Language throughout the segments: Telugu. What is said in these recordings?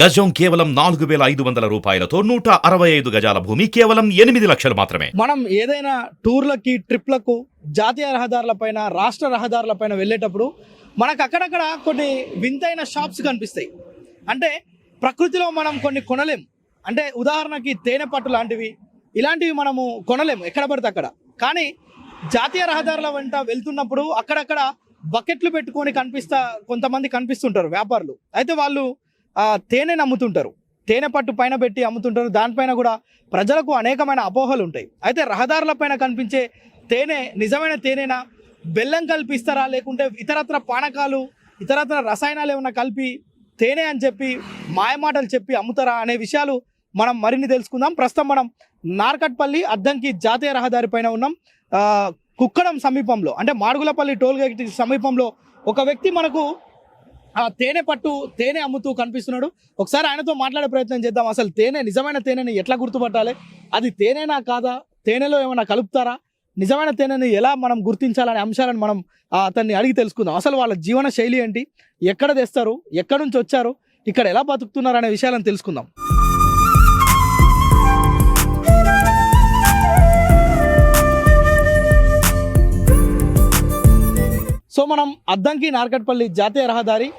గజం కేవలం 4,500 రూపాయలతో 165 గజాల భూమి కేవలం 8 లక్షలు మాత్రమే. మనం ఏదైనా టూర్లకి ట్రిప్లకు జాతీయ రహదారులపైన రాష్ట్ర రహదారులపైన వెళ్ళేటప్పుడు మనకు అక్కడక్కడ కొన్ని వింతైన షాప్స్ కనిపిస్తాయి. అంటే ప్రకృతిలో మనం కొన్ని కొనలేం. అంటే ఉదాహరణకి తేనె పట్టు లాంటివి ఇలాంటివి మనము కొనలేము ఎక్కడ పడితే అక్కడ. కానీ జాతీయ రహదారుల వెంట వెళ్తున్నప్పుడు అక్కడక్కడ బకెట్లు పెట్టుకొని కొంతమంది కనిపిస్తుంటారు వ్యాపారులు. అయితే వాళ్ళు తేనెని అమ్ముతుంటారు, తేనె పట్టు పైన పెట్టి అమ్ముతుంటారు. దానిపైన కూడా ప్రజలకు అనేకమైన అపోహలు ఉంటాయి. అయితే రహదారుల పైన కనిపించే తేనె నిజమైన తేనెనా, బెల్లం కల్పిస్తారా, లేకుంటే ఇతరత్ర పానకాలు ఇతరత్ర రసాయనాలు ఏమైనా కలిపి తేనె అని చెప్పి మాయమాటలు చెప్పి అమ్ముతారా అనే విషయాలు మనం మరిన్ని తెలుసుకుందాం. ప్రస్తుతం మనం నార్కట్పల్లి అద్దంకి జాతీయ రహదారి పైన ఉన్నాం. కుక్కడం సమీపంలో అంటే మాడుగులపల్లి టోల్ గేట్ సమీపంలో ఒక వ్యక్తి మనకు తేనె అమ్ముతూ కనిపిస్తున్నాడు. ఒకసారి ఆయనతో మాట్లాడే ప్రయత్నం చేద్దాం. అసలు నిజమైన తేనెని ఎట్లా గుర్తుపట్టాలి, అది తేనెనా కాదా, తేనెలో ఏమైనా కలుపుతారా, నిజమైన తేనెని ఎలా మనం గుర్తించాలనే అంశాలను మనం అతన్ని అడిగి తెలుసుకుందాం. అసలు వాళ్ళ జీవన శైలి ఏంటి, ఎక్కడ తెస్తారు, ఎక్కడి నుంచి వచ్చారు, ఇక్కడ ఎలా బతుకుతున్నారు అనే విషయాలను తెలుసుకుందాం. సో మనం అద్దంకి నార్కట్పల్లి జాతీయ రహదారి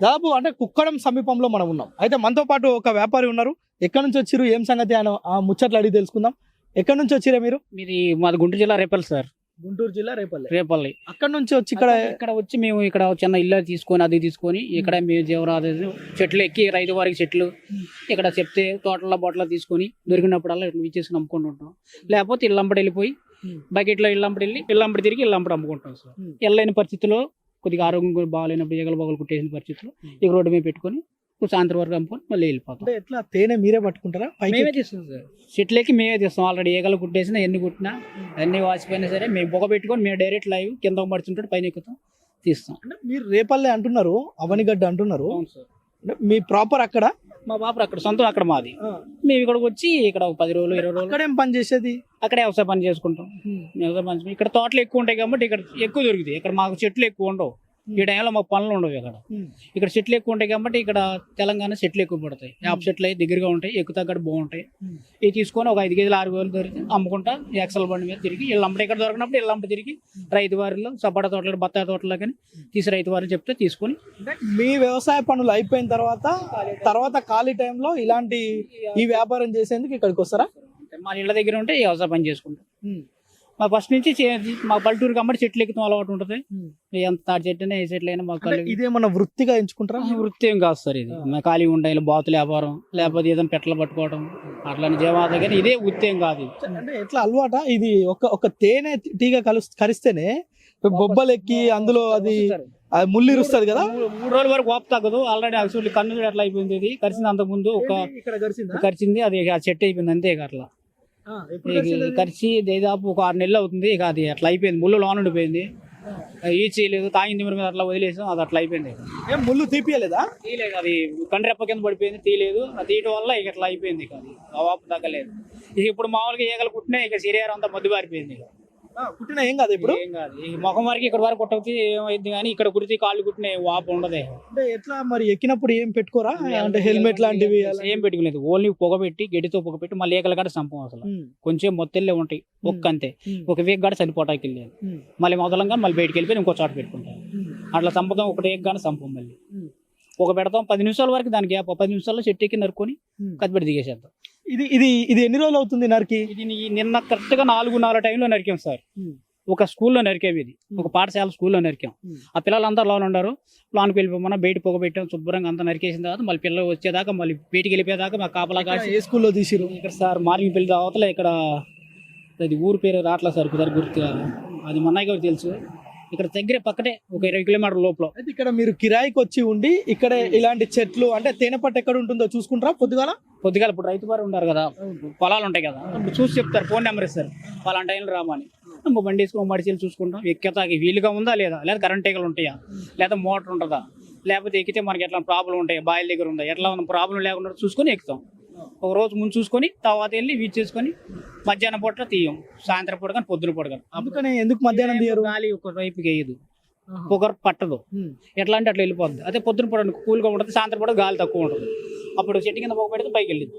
దాదాపు అంటే కుక్కడం సమీపంలో మనం ఉన్నాం. అయితే మనతో పాటు ఒక వ్యాపారి ఉన్నారు. ఎక్కడి నుంచి వచ్చిరు, ఏం సంగతి అని ముచ్చట్లు అడిగి తెలుసుకుందాం. ఎక్కడి నుంచి వచ్చిరే మీరు? మీది మాది గుంటూరు జిల్లా రేపల్లి సార్. గుంటూరు జిల్లా రేపల్లి. అక్కడ నుంచి వచ్చి ఇక్కడ వచ్చి మేము ఇక్కడ చిన్న ఇల్లు తీసుకొని అది తీసుకొని ఇక్కడ మేము జీవనాధారం చెట్లు ఎక్కి రైతు వారికి చెట్లు ఇక్కడ చెప్తే తోటల బొట్టలో తీసుకొని దొరికినప్పుడల్లా ఇట్లా ఇచ్చేసుకుని అమ్ముకుంటుంటాం. లేకపోతే ఇల్లంపడి వెళ్ళిపోయి బకెట్లో ఇల్లంపడి తిరిగి ఇల్లంపడి అమ్ముకుంటాం సార్. వెళ్ళలేని పరిస్థితుల్లో కొద్దిగా ఆరోగ్యం బాగాలేనప్పుడు ఈగలు బాగలు కుట్టేసిన పరిస్థితుల్లో ఇక రోడ్డు మీద పెట్టుకొని సాయంత్రం వరకు అమ్ముకొని మళ్ళీ వెళ్ళిపోతాం. అంటే ఎట్లా తేనె మీరే పట్టుకుంటారా? మేమే తీస్తాం సార్. చెట్లకి మేమే తీస్తాం. ఆల్రెడీ ఈగలు కుట్టేసినా ఎన్ని కుట్టినా అన్ని వాసిపోయినా సరే మేము బొగ పెట్టుకొని మేము డైరెక్ట్ లైవ్ కింద పడుతుంటే పైన ఎక్కుతాం తీస్తాం. అంటే మీరు రేపల్లె అంటున్నారు, అవనిగడ్డ అంటున్నారు. అవును సార్. మీ ప్రాపర్ అక్కడ? మా బాబు అక్కడ సొంతం అక్కడ మాది. మేము ఇక్కడికి వచ్చి ఇక్కడ 10 రోజులు 20 రోజులు అక్కడేం పని చేసేది? అక్కడే వ్యవసాయ పని చేసుకుంటాం. వ్యవసాయ పని ఇక్కడ తోటలు ఎక్కువ ఉంటాయి కాబట్టి ఇక్కడ ఎక్కువ దొరుకుతాయి. ఇక్కడ మాకు చెట్లు ఎక్కువ ఉండవు. ఈ టైంలో మాకు పనులు ఉండవు. ఇక్కడ చెట్లు ఎక్కువ ఉంటాయి కాబట్టి ఇక్కడ తెలంగాణ చెట్లు ఎక్కువ పడతాయి. యాప్ చెట్లు అయితే దగ్గరగా ఉంటాయి, ఎక్కువ తగ్గట్టు బాగుంటాయి. ఇవి తీసుకొని ఒక 5 కేజీలు 6 కేజీలు దొరికి అమ్ముకుంటా ఎక్సల్ బండి మీద తిరిగి ఇళ్ళంపటి ఇక్కడ దొరికినప్పుడు ఇళ్ళంపటి తిరిగి రైతు వారిలో సపోటా తోటలు బత్తాయి తోటలో కానీ తీసి రైతు వారిని చెప్తే తీసుకొని మీ వ్యవసాయ పనులు అయిపోయిన తర్వాత ఖాళీ టైంలో ఇలాంటి ఈ వ్యాపారం చేసేందుకు ఇక్కడికి వస్తారా? మా ఇళ్ళ దగ్గర ఉంటే వ్యవసాయ పని చేసుకుంటాం. మా ఫస్ట్ నుంచి మా పల్లెటూరు కాబట్టి చెట్లు ఎక్కుతాం అలవాటు ఉంటుంది. ఎంత తాటి చెట్టు అయినా ఏ చెట్లు అయినా మాకు ఇదేమన్నా వృత్తిగా ఎంచుకుంటారా? వృత్తి ఏం కాదు సార్. ఇది మా ఖాళీ ఉండాలి బాతులు వ్యాపారం లేకపోతే ఏదైనా పెట్టలు పట్టుకోవడం అట్లాంటి జీవాద కానీ ఇదే వృత్తి ఏం కాదు. అంటే ఎట్లా అలవాట ఇది? ఒక తేనె తీగ కరిస్తేనే బొబ్బలు ఎక్కి అందులో అది ముళ్ళు ఇరుస్తుంది కదా, 3 రోజుల వరకు ఓపు తగ్గదు. ఆల్రెడీ అసలు కన్ను ఎట్లా అయిపోయింది, ఇది కరిచింది. అంతకు ముందు కరిచింది, అది ఆ చెట్టు అయిపోయింది అంతే. అట్లా కరిచి దాదాపు ఒక 6 నెలలు అవుతుంది. ఇక అది అట్లా అయిపోయింది, ముళ్ళు లోన్ ఉండిపోయింది. ఈచలేదు, తాగింది మీద అట్లా వదిలేసాం, అది అట్లా అయిపోయింది. ముళ్ళు తీపియలేదా? తీయలేదు, అది కండ్రెప్ప కింద పడిపోయింది, తీయలేదు. అది తీయటం వల్ల ఇక అట్లా అయిపోయింది. ఇక అది వాపు తగ్గలేదు. ఇక ఇప్పుడు మామూలుగా ఈగలు కుట్టినా ఇక శరీరం అంతా మద్దు పారిపోయింది. ఇక కుట్టినా ఏం కాదు, ఇప్పుడు ఏం కాదు. ఈ ముఖం వరకు ఇక్కడ వరకు కుట్టకపోతే ఏమైంది, కానీ ఇక్కడ కుడితే కాళ్ళు కుట్టిన వాపు ఉండదు. అంటే ఎట్లా మరి ఎక్కినప్పుడు ఏం పెట్టుకోరా? అంటే హెల్మెట్ లాంటివి ఏం పెట్టుకోలేదు. ఓన్లీ పొగబెట్టి గడ్డితో పొగబెట్టి మళ్ళీ ఏకల గడ సంపం. అసలు కొంచెం మొత్తెళ్ళే ఉంటాయి ఒక్క అంతే. ఒక వేగ గడ చనిపోటాకి వెళ్ళేది. మళ్ళీ మొదలంగా మళ్ళీ బయటకు వెళ్ళిపోయి ఇంకో చోట పెట్టుకుంటాం. అట్లా చంపుతాం. ఒకటి ఏక గానే సంపం. మళ్ళీ ఒక పెడతాం 10 నిమిషాల వరకు. దానికి 10 నిమిషాల్లో చెట్టు ఎక్కి నరుకొని కత్తిపెట్టి దిగేసేద్దాం. ఇది ఎన్ని రోజులు అవుతుంది నరికి? ఇది నిన్న కరెక్ట్ గా 4:30 టైంలో నరికాం సార్. ఒక స్కూల్లో నరికాం. ఇది ఒక పాఠశాల స్కూల్లో నరికాం. ఆ పిల్లలందరూ లోన్ ఉన్నారు. లోన్కి వెళ్ళిపోమన్నా బయట పొగబెట్టాం. శుభ్రంగా అంతా నరికేసిన తర్వాత మళ్ళీ పిల్లలు వచ్చేదాకా మళ్ళీ బయటికి వెళ్ళిపోయేదాకా మా కాపలా కాసి. ఏ స్కూల్లో తీసిరు? ఇక్కడ సార్ మార్నింగ్ పెళ్లి అవతల ఇక్కడ అది ఊరు పేరు రాట్లా సార్, కుదర గుర్తుగా. అది మన్నయ్య గారు తెలుసు. ఇక్కడ దగ్గరే పక్కనే ఒక 20 కిలోమీటర్ల లోపల. అయితే ఇక్కడ మీరు కిరాయికి వచ్చి ఉండి ఇక్కడ ఇలాంటి చెట్లు అంటే తేనె పట్టు ఎక్కడ ఉంటుందో చూసుకుంటారా? పొద్దుగాల ఇప్పుడు రైతు వారు ఉంటారు కదా, పొలాలు ఉంటాయి కదా, ఇప్పుడు చూసి చెప్తారు, ఫోన్ నెంబర్ ఇస్తారు, పలాంటి టైంలో రామని. బండి వేసుకొని మడిచీలు చూసుకుంటాం. ఎక్కేతాకి వీలుగా ఉందా లేదా, లేదా కరెంట్ తీగలు ఉంటాయా, లేదా మోటార్ ఉంటుందా, లేకపోతే ఎక్కితే మనకి ఎట్లా ప్రాబ్లం ఉంటాయి, బాయిల దగ్గర ఉందా, ఎట్లా ఉన్న ప్రాబ్లం లేకుండా చూసుకొని ఎక్కుతాం. ఒక రోజు ముందు చూసుకొని తర్వాత వెళ్ళి వీచ్ చేసుకొని మధ్యాహ్నం పూట తీయం, సాయంత్రం పూట కానీ పొద్దున పూట కానీ. అందుకని ఎందుకు మధ్యాహ్నం తీయరు? గాలి ఒక వైపుకి వేయదు, పొగరు పట్టదు. ఎట్లా అంటే అట్లా వెళ్ళిపోద్ది. అదే పొద్దున పూట కూల్గా ఉంటుంది, సాయంత్రం పూట గాలి తక్కువ ఉంటుంది. అప్పుడు చెట్టు కింద పొగ పెడితే పైకి వెళ్ళింది.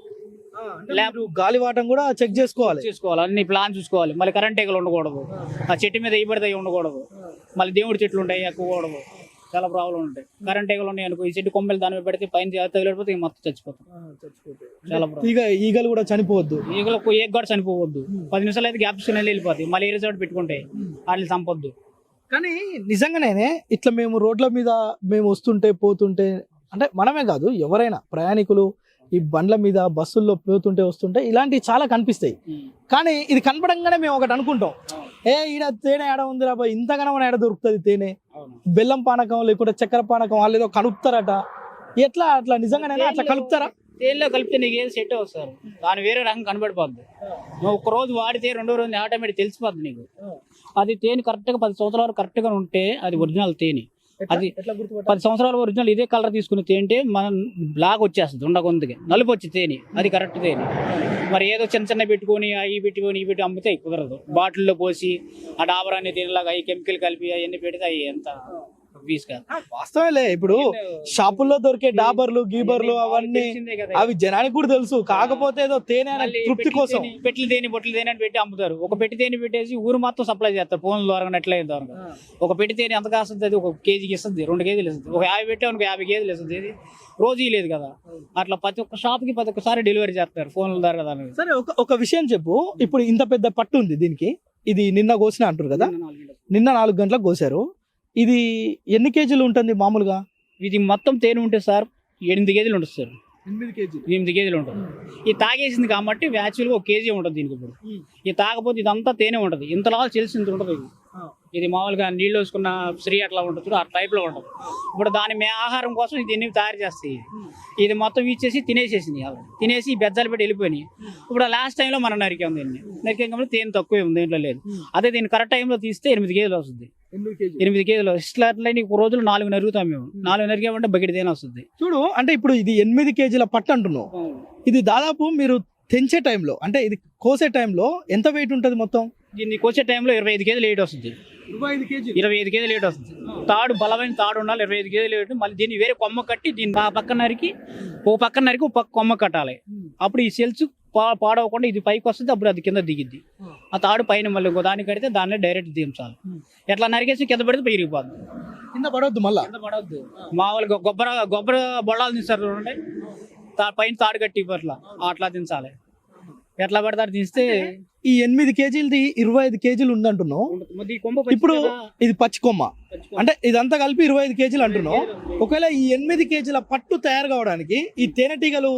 గాలివాటం కూడా చెక్ చేసుకోవాలి. అన్ని ప్లాన్ చూసుకోవాలి. మళ్ళీ కరెంట్ తీగలు ఉండకూడదు, ఆ చెట్టు మీద ఇబడితే ఉండకూడదు, మళ్ళీ దేవుడి చెట్లు ఉంటాయి ఎక్కువకూడదు, చాలా ప్రాబ్లం ఉంటాయి. కరెంట్ తీగలు ఉన్నాయి అనుకో, ఈ చెట్టు కొమ్మలు దాని మీద పెడితే పైన తగిలిపోతే మొత్తం చచ్చిపోతాం. చాలా ఈగలు కూడా చనిపోవద్దు, ఈగలకు ఏ కూడా చనిపోవద్దు. 10 నిమిషాలు అయితే గ్యాప్ తీసుకుని వెళ్ళిపోతాయి. మళ్ళీ ఏ రిజల్ట్ పెట్టుకుంటే వాటిని చంపొద్దు. కానీ నిజంగానే ఇట్లా మేము రోడ్ల మీద మేము వస్తుంటే పోతుంటే, అంటే మనమే కాదు ఎవరైనా ప్రయాణికులు ఈ బండ్ల మీద బస్సుల్లో పోతుంటే వస్తుంటే ఇలాంటివి చాలా కనిపిస్తాయి. కానీ ఇది కనపడంగానే మేము ఒకటి అనుకుంటాం, ఈడ తేనె ఏడ ఉంది రా బాయ్, ఇంతగానో ఏడ దొరుకుతుంది తేనె, బెల్లం పానకం లేకుంటే చక్కెర పానకం వాళ్ళు ఏదో కలుపుతారట. ఎట్లా అట్లా నిజంగానే అట్లా కలుపుతారా? తేనెలో కలిపితే నీకు ఏది సెట్ వస్తారు, దాని వేరే రకం కనబడిపోద్ది. నువ్వు ఒక రోజు వాడితే 2వ రోజు ఆటోమేటిక్ తెలిసిపోద్ది నీకు. అది తేనె కరెక్ట్గా 10 సంవత్సరాల వరకు కరెక్ట్గా ఉంటే అది ఒరిజినల్ తేనె. అది 10 సంవత్సరాల ఒరిజినల్ ఇదే కలర్ తీసుకుని తేంటే మనం బ్లాక్ వచ్చేస్తుంది, ఉండకొందుకే నలుపు వచ్చి తేనె, అది కరెక్ట్ తేనె. మరి ఏదో చిన్న పెట్టుకొని అవి పెట్టుకొని ఇవి పెట్టి అమ్మితే కుదరదు. బాటిల్లో పోసి ఆ డాబరాన్ని తేనెలాగా అవి కెమికల్ కలిపి అవన్నీ పెడితే అవి ఎంత పీస్ కాదు. వాస్తవేలే, ఇప్పుడు షాపుల్లో దొరికే డాబర్లు గీబర్లు అవన్నీ అవి జనానికి కూడా తెలుసు. కాకపోతే ఏదో తేనె తృప్తి కోసం బొట్లు తేనె అని పెట్టి అమ్ముతారు. ఒక పెట్టి తేనె పెట్టేసి ఊరు మొత్తం సప్లై చేస్తారు ఫోన్ల ద్వారా ఎట్లా ద్వారా. ఒక పెట్టి తేనె ఎంత కాస్తుంది? అది 1 కేజీకి ఇస్తుంది, 2 కేజీలు ఇస్తుంది. ఒక 50 పెట్టే 50 కేజీలు ఇస్తుంది. ఇది రోజు లేదు కదా. అట్లా ప్రతి ఒక్క షాప్ కి ప్రతి ఒక్కసారి డెలివరీ చేస్తారు ఫోన్ల ద్వారా కదా. సరే, ఒక విషయం చెప్పు. ఇప్పుడు ఇంత పెద్ద పట్టు ఉంది దీనికి, ఇది నిన్న కోసిన అంటారు కదా, నిన్న 4 గంటలకు కోసారు. ఇది ఎన్ని కేజీలు ఉంటుంది మామూలుగా? ఇది మొత్తం తేనె ఉంటే సార్ 8 కేజీలు ఉంటుంది సార్. 8 కేజీలు ఉంటుంది. ఇది తాగేసింది కాబట్టి యాక్చువల్గా 1 కేజీ ఉంటుంది దీనికి. ఇప్పుడు ఇది తాగపోతే ఇదంతా తేనె ఉంటుంది. ఇంతలా తెలిసింది ఉంటుంది. ఇది మామూలుగా నీళ్ళు వేసుకున్న శ్రీ అట్లా ఉంటుంది, ఆ టైప్లో ఉంటుంది. ఇప్పుడు దాని ఆహారం కోసం దీన్ని తయారు చేస్తాయి. ఇది మొత్తం ఇచ్చేసి తినేసేసింది. తినేసి బెజ్జాలు పెట్టి వెళ్ళిపోయినాయి. ఇప్పుడు లాస్ట్ టైంలో మనం నరికాం దీన్ని. నరికాం కాబట్టి తేనె తక్కువే ఉంది, దీంట్లో లేదు. అదే దీన్ని కరెక్ట్ టైంలో తీస్తే 8 కేజీలు వస్తుంది. 8 కేజీలు ఇట్లా ఒక రోజులో 4 నరుగుతాం మేము. 4 నరికామంటే బకెట్ తేనె వస్తుంది. చూడు, అంటే ఇప్పుడు ఇది 8 కేజీల పట్టు అంటున్నావు. ఇది దాదాపు మీరు తెంచే టైంలో, అంటే ఇది కోసే టైంలో ఎంత వెయిట్ ఉంటుంది మొత్తం? దీన్ని కోసే టైంలో 25 కేజీలు వెయిట్ వస్తుంది. 25 కేజీలు వెయిట్ వస్తుంది. తాడు బలమైన తాడు ఉండాలి. 25 కేజీలు వెయిట్. మళ్ళీ దీన్ని వేరే కొమ్మ కట్టి దీన్ని పక్కన నరికి ఒక పక్క కొమ్మ కట్టాలి. అప్పుడు ఈ సెల్స్ పాడవకుండా ఇది పైకి వస్తుంది. అప్పుడు అది కింద దిగిద్ది. ఆ తాడు పైన మళ్ళీ ఇంకో దాన్ని కడితే దాన్ని డైరెక్ట్ దించాలి. ఎట్లా నరికేసి కింద పెడితే పెరిగిపోద్ది. కింద పడవద్దు, మళ్ళీ కింద పడవద్దు. మామూలుగా కొబ్బరి బొళ్ళాలు తీస్తారు చూడండి, పైన తాడు కట్టి అట్లా దించాలి. ఎట్లా పడతారు తీస్తే ఈ 8 కేజీలది 25 కేజీలు ఉందంటున్నావు. ఇప్పుడు ఇది పచ్చి కొమ్మ, అంటే ఇదంతా కలిపి 25 కేజీలు అంటున్నావు. ఒకవేళ ఈ 8 కేజీల పట్టు తయారు కావడానికి ఈ తేనెటీగలు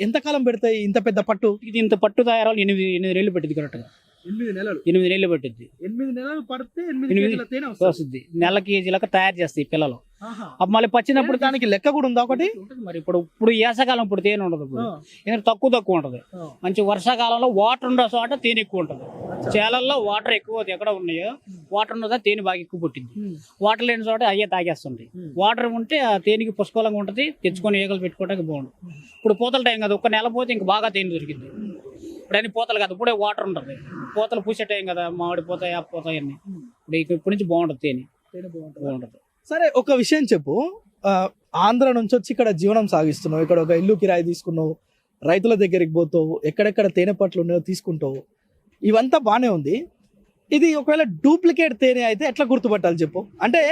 ఎంతకాలం పెడతాయి? ఇంత పెద్ద పట్టు, ఇది ఇంత పట్టు తయారు 8 నెలలు పెట్టింది. కరెక్ట్గా 8 నెలలు పట్టింది. 8 నెలలు పడితే 8 కేజీల తేనె వస్తుంది. నెల కేజీలకు తయారు చేస్తాయి పిల్లలు. మళ్ళీ పచ్చినప్పుడు దానికి లెక్క కూడా ఉందా ఒకటి? మరి ఇప్పుడు వేసవకాలం ఇప్పుడు తేనె ఉండదు. ఇప్పుడు ఎందుకంటే తక్కువ ఉంటుంది. మంచి వర్షాకాలంలో వాటర్ ఉండే చోట తేనె ఎక్కువ ఉంటుంది. చేలల్లో వాటర్ ఎక్కువ ఎక్కడ ఉన్నాయో వాటర్ ఉన్నదా తేనె బాగా ఎక్కువ పుట్టింది. వాటర్ లేని చోట అయ్యే తాగేస్తుంటాయి. వాటర్ ఉంటే ఆ తేనెకి పుష్కలంగా ఉంటుంది. తెచ్చుకొని ఈగలు పెట్టుకోవడానికి బాగుంటుంది. ఇప్పుడు పూతల టైం కదా, 1 నెల పోతే ఇంకా బాగా తేనె దొరికింది. ఇప్పుడు అన్ని పూతలు కదా, ఇప్పుడే వాటర్ ఉంటుంది. పూతలు పూసే టైం కదా, మామిడి పోతాయి ఆ పోతాయి అన్ని. ఇప్పుడు నుంచి బాగుంటుంది తేనె బాగుంటుంది. సరే, ఒక విషయం చెప్పు. ఆంధ్ర నుంచి వచ్చి ఇక్కడ జీవనం సాగిస్తున్నావు, ఇక్కడ ఒక ఇల్లు కిరాయి తీసుకున్నావు, రైతుల దగ్గరికి పోతావు, ఎక్కడెక్కడ తేనె పట్లు ఉన్నాయో తీసుకుంటావు, ఇవంతా బాగానే ఉంది. ఇది ఒకవేళ డూప్లికేట్ తేనె అయితే ఎట్లా గుర్తుపట్టాలి చెప్పు? అంటే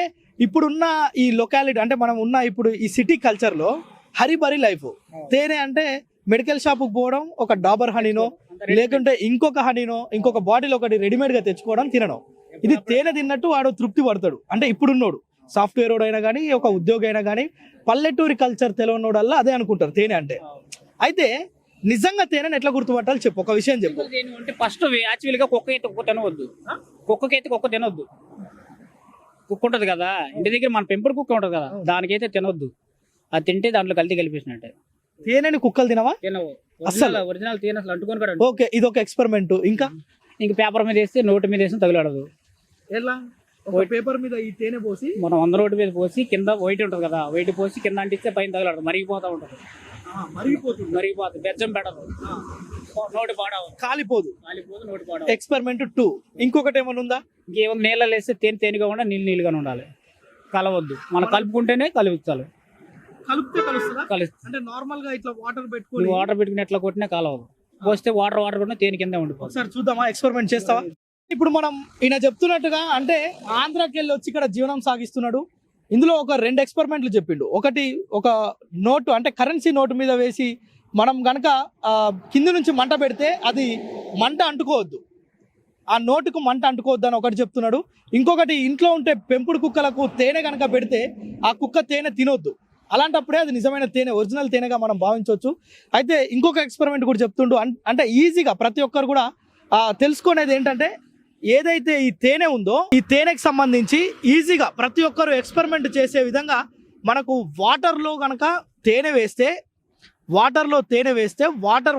ఇప్పుడున్న ఈ లొకాలిటీ, అంటే మనం ఉన్న ఇప్పుడు ఈ సిటీ కల్చర్లో హరిబరి లైఫ్. తేనె అంటే మెడికల్ షాప్కి పోవడం, ఒక డాబర్ హనీనో లేకుంటే ఇంకొక హనీనో ఇంకొక బాటిల్ ఒకటి రెడీమేడ్గా తెచ్చుకోవడం, తినడం. ఇది తేనె తిన్నట్టు వాడు తృప్తి పడతాడు. అంటే ఇప్పుడున్నోడు సాఫ్ట్వేర్ అయినా కానీ ఒక ఉద్యోగి అయినా కానీ పల్లెటూరి కల్చర్ తెలియనోడల్లా అదే అనుకుంటారు తేనె అంటే. అయితే నిజంగా తేనెని ఎట్లా గుర్తుపట్టాలి చెప్పు, ఒక విషయం చెప్పు. అంటే ఫస్ట్ యాక్చువల్గా కుక్కైతే కుక్క తినవద్దు. కుక్కకైతే కుక్క తినొద్దు. కుక్క ఉంటుంది కదా ఇంటి దగ్గర, మన పెంపుడు కుక్క ఉంటుంది కదా, దానికైతే తినొద్దు. అది తింటే దాంట్లో కల్తీ కలిపేసినట్టే. తేనెని కుక్కలు తినవా? తినవు. అసలు ఒరిజినల్ తేనె అసలు అంటుకొని కూడా. ఓకే, ఇది ఒక ఎక్స్పెరిమెంట్. ఇంకా పేపర్ మీద వేస్తే నోటి మీద వేసి తగులాడదు. ఎలా? పేపర్ మీద ఈ తేనె పోసి మనం 100 రోడ్డు మీద పోసి కింద వైట్ ఉంటుంది కదా, వైట్ పోసి కింద అంటిస్తే పైన తగలడు, మరిగిపోతూ ఉంటుంది. మరిగిపోతుంది, బెజ్జం పెడదు, నోటి పాడవు, కాలిపోదు. కాలిపోదు, నోటి పాడవు. ఎక్స్పెరిమెంట్ 2. ఇంకొకటి ఏమైనా ఉందా? ఇంకేమో నీళ్ళలో వేస్తే తేనెగా ఉండాలి, నీళ్ళుగానే ఉండాలి, కలవద్దు. మనం కలుపుకుంటేనే కలుపుతారు. కలిపితే కలుస్తుందా? కలుస్తుంది. అంటే నార్మల్ గా ఇట్లా వాటర్ పెట్టుకొని వాటర్ పెట్టుకుని ఎట్లా కొట్టినా కలవదు, పోస్తే వాటర్ కూడా తేనె కింద ఉండిపోతుంది. ఒకసారి చూద్దామా, ఎక్స్పెరిమెంట్ చేస్తావా? ఇప్పుడు మనం ఈయన చెప్తున్నట్టుగా అంటే ఆంధ్రాకి వెళ్ళి వచ్చి ఇక్కడ జీవనం సాగిస్తున్నాడు. ఇందులో ఒక 2 ఎక్స్పెరిమెంట్లు చెప్పిండు. ఒకటి ఒక నోటు అంటే కరెన్సీ నోటు మీద వేసి మనం గనక కింద నుంచి మంట పెడితే అది మంట అంటుకోవద్దు, ఆ నోటుకు మంట అంటుకోవద్దు అని ఒకటి చెప్తున్నాడు. ఇంకొకటి ఇంట్లో ఉంటే పెంపుడు కుక్కలకు తేనె కనుక పెడితే ఆ కుక్క తేనె తినొద్దు, అలాంటప్పుడే అది నిజమైన తేనె, ఒరిజినల్ తేనెగా మనం భావించవచ్చు. అయితే ఇంకొక ఎక్స్పెరిమెంట్ కూడా చెప్తుండు. అంటే ఈజీగా ప్రతి ఒక్కరు కూడా తెలుసుకునేది ఏంటంటే ఏదైతే ఈ తేనె ఉందో ఈ తేనెకి సంబంధించి ఈజీగా ప్రతి ఒక్కరు ఎక్స్పెరిమెంట్ చేసే విధంగా మనకు వాటర్లో కనుక తేనె వేస్తే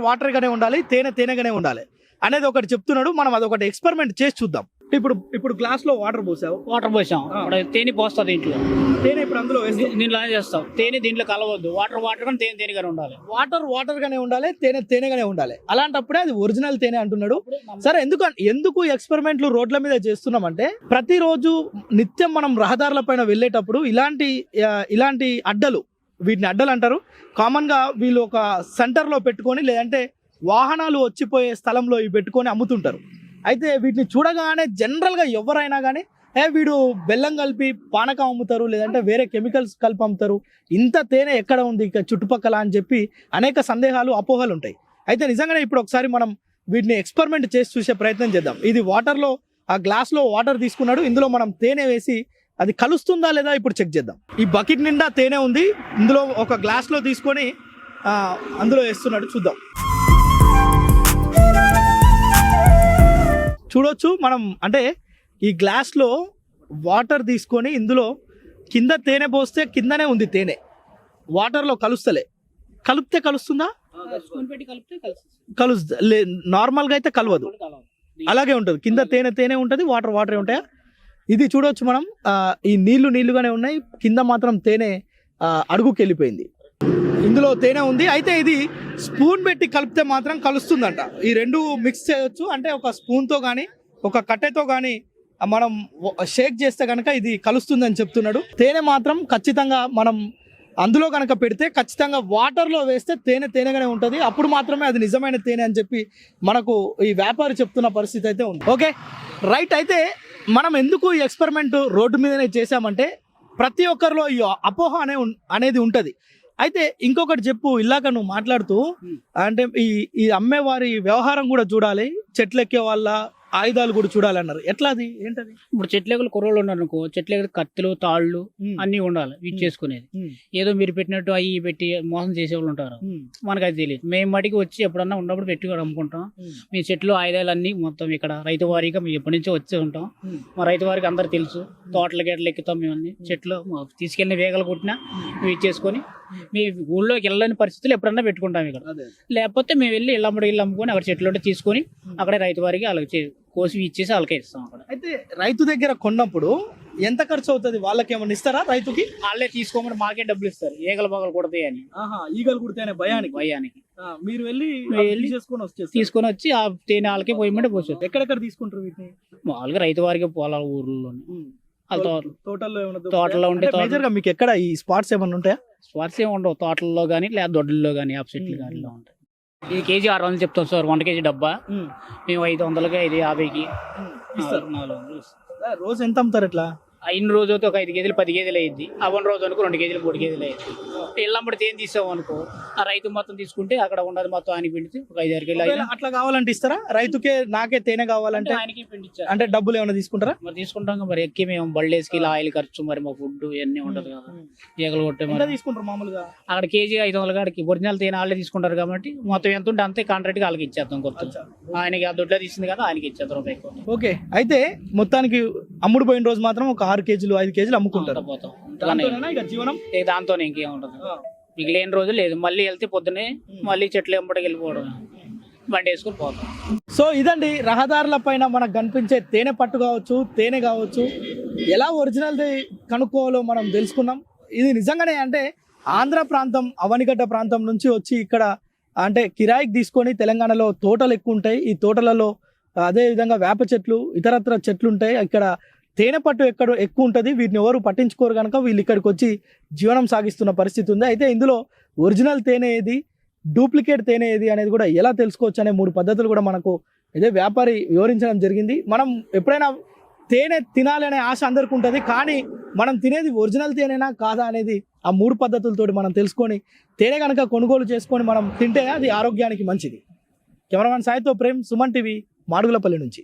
వాటర్గానే ఉండాలి, తేనెగానే ఉండాలి అనేది ఒకటి చెప్తున్నాడు. మనం అదొకటి ఎక్స్పెరిమెంట్ చేసి చూద్దాం. ఇప్పుడు గ్లాస్ లో వాటర్ పోసావు, వాటర్ పోసాం, తేనె పోస్తుంది దీంట్లో, తేనె ఇప్పుడు అందులో వేసి దీంట్లో చేస్తాం. తేనె దీంట్లో కలవద్దు, వాటర్ కానీ తేనెగానే ఉండాలి, వాటర్ గానే ఉండాలి, తేనెగానే ఉండాలి. అలాంటప్పుడే అది ఒరిజినల్ తేనె అంటున్నాడు. సరే, ఎందుకు ఎక్స్పెరిమెంట్లు రోడ్ల మీద చేస్తున్నామంటే ప్రతిరోజు నిత్యం మనం రహదారుల పైన వెళ్ళేటప్పుడు ఇలాంటి అడ్డలు, వీటిని అడ్డలు అంటారు. కామన్ గా వీళ్ళు ఒక సెంటర్ లో పెట్టుకొని లేదంటే వాహనాలు వచ్చిపోయే స్థలంలో ఇవి పెట్టుకొని అమ్ముతుంటారు. అయితే వీటిని చూడగానే జనరల్ గా ఎవరైనా కానీ వీడు బెల్లం కలిపి పానకం అమ్ముతారు, లేదంటే వేరే కెమికల్స్ కలిపి అమ్ముతారు, ఇంత తేనె ఎక్కడ ఉంది ఇక చుట్టుపక్కల అని చెప్పి అనేక సందేహాలు, అపోహలు ఉంటాయి. అయితే నిజంగానే ఇప్పుడు ఒకసారి మనం వీటిని ఎక్స్పెరిమెంట్ చేసి చూసే ప్రయత్నం చేద్దాం. ఇది వాటర్లో ఆ గ్లాస్లో వాటర్ తీసుకున్నాడు, ఇందులో మనం తేనె వేసి అది కలుస్తుందా లేదా ఇప్పుడు చెక్ చేద్దాం. ఈ బకెట్ నిండా తేనె ఉంది, ఇందులో ఒక గ్లాస్లో తీసుకొని అందులో వేస్తున్నాడు, చూద్దాం. చూడొచ్చు మనం, అంటే ఈ గ్లాస్లో వాటర్ తీసుకొని ఇందులో కింద తేనె పోస్తే కిందనే ఉంది తేనె, వాటర్లో కలిపితే కలుస్తుందా? కలుస్తుంది. నార్మల్గా అయితే కలవదు, అలాగే ఉంటుంది. కింద తేనె ఉంటుంది, వాటరే ఉంటాయా? ఇది చూడవచ్చు మనం, ఈ నీళ్లుగానే ఉన్నాయి, కింద మాత్రం తేనె అడుగుకి వెళ్ళిపోయింది. ఇందులో తేనె ఉంది. అయితే ఇది స్పూన్ పెట్టి కలిపితే మాత్రం కలుస్తుందంట. ఈ రెండు మిక్స్ చేయొచ్చు, అంటే ఒక స్పూన్తో కానీ ఒక కట్టెతో కానీ మనం షేక్ చేస్తే కనుక ఇది కలుస్తుందని చెప్తున్నాడు. తేనె మాత్రం ఖచ్చితంగా మనం అందులో కనుక పెడితే ఖచ్చితంగా వాటర్లో వేస్తే తేనెగానే ఉంటుంది, అప్పుడు మాత్రమే అది నిజమైన తేనె అని చెప్పి మనకు ఈ వ్యాపారి చెప్తున్న పరిస్థితి అయితే ఉంది. Okay, right. అయితే మనం ఎందుకు ఈ ఎక్స్పెరిమెంట్ రోడ్డు మీదనే చేశామంటే ప్రతి ఒక్కరిలో ఈ అపోహ అనేది ఉంటుంది. అయితే ఇంకొకటి చెప్పు, ఇలాగ నువ్వు మాట్లాడుతూ అంటే ఈ అమ్మేవారి వ్యవహారం కూడా చూడాలి, చెట్లు ఎక్కే వాళ్ళ ఆయుధాలు కూడా చూడాలన్నారు. ఎట్లా, అది ఏంటది? ఇప్పుడు చెట్లెక్కలు కుర్రోళ్ళు ఉన్నారు అనుకో, చెట్లెక్కలు కత్తులు, తాళ్ళు అన్ని ఉండాలి, ఇవి చేసుకునేది. ఏదో మీరు పెట్టినట్టు అవి పెట్టి మోసం చేసే వాళ్ళు ఉంటారు, మనకు అది తెలియదు. మేము మటుకు వచ్చి ఎప్పుడన్నా ఉన్నప్పుడు పెట్టి అమ్ముకుంటాం. మీ చెట్లు ఆయుధాలు అన్ని మొత్తం ఇక్కడ రైతు వారీగా మేము ఎప్పటి నుంచో వచ్చి ఉంటాం. మా రైతు వారికి అందరు తెలుసు, తోటల గేటలు ఎక్కుతాం మేము, అన్ని చెట్లు తీసుకెళ్ళిన వేగలు కొట్టినా మేము ఇచ్చేసుకొని మీ ఊళ్ళోకి వెళ్ళని పరిస్థితులు ఎప్పుడన్నా పెట్టుకుంటాం ఇక్కడ. లేకపోతే మేము వెళ్ళి ఇళ్ళ అమ్ముకొని అక్కడ చెట్లు ఉంటే తీసుకొని అక్కడే రైతు వారికి అలాగే కోసి ఇచ్చేసి వాళ్ళకే ఇస్తాం అక్కడ. అయితే రైతు దగ్గర కొన్నప్పుడు ఎంత ఖర్చు అవుతుంది? వాళ్ళకి ఏమన్నా ఇస్తారా? రైతుకి వాళ్ళే తీసుకోమని మాకే డబ్బులు ఇస్తారు, ఈగలు బాగలు కొడతాయి అని. ఈగలు కుడితేనే భయానికి మీరు వెళ్ళి తీసుకొని వచ్చి ఆ తేనె వాళ్ళకి పోయమంటే పోసారు. ఎక్కడెక్కడ తీసుకుంటారు వీటిని? మామూలుగా రైతు వారికి పొలాల ఊర్లోనే, తోటలో ఉంటే. మీకు ఎక్కడ ఈ స్పాట్స్ ఏమన్నా ఉంటాయా? స్పాట్స్ ఏమి ఉండవు, తోటల్లో కానీ లేదా దొడ్లలో కానీ ఆపోజిట్లు కానీ ఉంటాయి. ఇది కేజీ 600 చెప్తాం సార్, 1 కేజీ డబ్బా మేము 500కి 550కి ఇస్తారు. 400 రోజు ఎంత అమ్ముతారు ఇట్లా? అయిన రోజు అయితే ఒక 5 కేజీలు 10 కేజీలు అయ్యింది. అవన్న రోజు అనుకో 2 కేజీలు 3 కేజీలు అయ్యింది. ఇళ్ళంబడితే ఏం తీసావు అనుకో, ఆ రైతు మొత్తం తీసుకుంటే అక్కడ ఉన్నది మొత్తం ఆయనకి పిండితే ఒక 5-6 కేజీలు. అట్లా కావాలంటే ఇస్తారా? రైతుకే నాకే తేనె కావాలంటే ఆయనకి పిండిచ్చారు అంటే డబ్బులు ఏమైనా తీసుకుంటారా? మరి తీసుకుంటాం. మరి ఎక్కి మేము బళ్ళేసుకి ఆయిల్ ఖర్చు, మరి మా ఫుడ్ ఇవన్నీ ఉండదు కదా, ఈగలు కొట్టే తీసుకుంటారు. మామూలుగా అక్కడ కేజీ 500 కాడికి ఒరిజినల్ తేనె వాళ్ళే తీసుకుంటారు కాబట్టి మొత్తం ఎంత ఉంటే అంతే కాంట్రాక్ట్ వాళ్ళకి ఇచ్చేస్తాం. కొత్త ఆయనకి ఆ దొడ్లో తీసింది కదా, ఆయనకి ఇచ్చేస్తాం రూపాయి. ఓకే, అయితే మొత్తానికి అమ్ముడు పోయిన రోజు మాత్రం ఒక 6 కేజీలు 5 కేజీలు అమ్ముకుంటారు. జీవనం దాంతోనే ఇంకేం ఉండదు. మిగిలిన రోజు లేదు, మళ్ళీ వెళ్తే పొద్దునే మళ్ళీ చెట్లు ఎంబడికి వెళ్ళిపోవడం, బండి వేసుకుని పోతాం. సో ఇదండి, రహదారుల పైన మనకు కనిపించే తేనె పట్టు కావచ్చు, తేనె కావచ్చు, ఎలా ఒరిజినల్ది కనుక్కోవాలో మనం తెలుసుకున్నాం. ఇది నిజంగానే అంటే ఆంధ్ర ప్రాంతం అవనిగడ్డ ప్రాంతం నుంచి వచ్చి ఇక్కడ అంటే కిరాయికి తీసుకొని తెలంగాణలో తోటలు ఎక్కువ ఉంటాయి. ఈ తోటలలో అదే విధంగా వేప చెట్లు ఇతరత్ర చెట్లు ఉంటాయి. ఇక్కడ తేనె పట్టు ఎక్కువ ఉంటుంది. వీటిని ఎవరు పట్టించుకోరు కనుక వీళ్ళు ఇక్కడికి వచ్చి జీవనం సాగిస్తున్న పరిస్థితి ఉంది. అయితే ఇందులో ఒరిజినల్ తేనె ఏది, డూప్లికేట్ తేనె ఏది అనేది కూడా ఎలా తెలుసుకోవచ్చు అనే 3 పద్ధతులు కూడా మనకు ఇదే వ్యాపారి వివరించడం జరిగింది. మనం ఎప్పుడైనా తేనె తినాలి అనే ఆశ అందరికీ ఉంటుంది, కానీ మనం తినేది ఒరిజినల్ తేనెనా కాదా అనేది ఆ 3 పద్ధతులతోటి మనం తెలుసుకొని తేనె కనుక కొనుగోలు చేసుకొని మనం తింటే అది ఆరోగ్యానికి మంచిది. కెమెరామెన్ సాయితో ప్రేమ్, సుమన్ టీవీ, మాడుగులపల్లి నుంచి.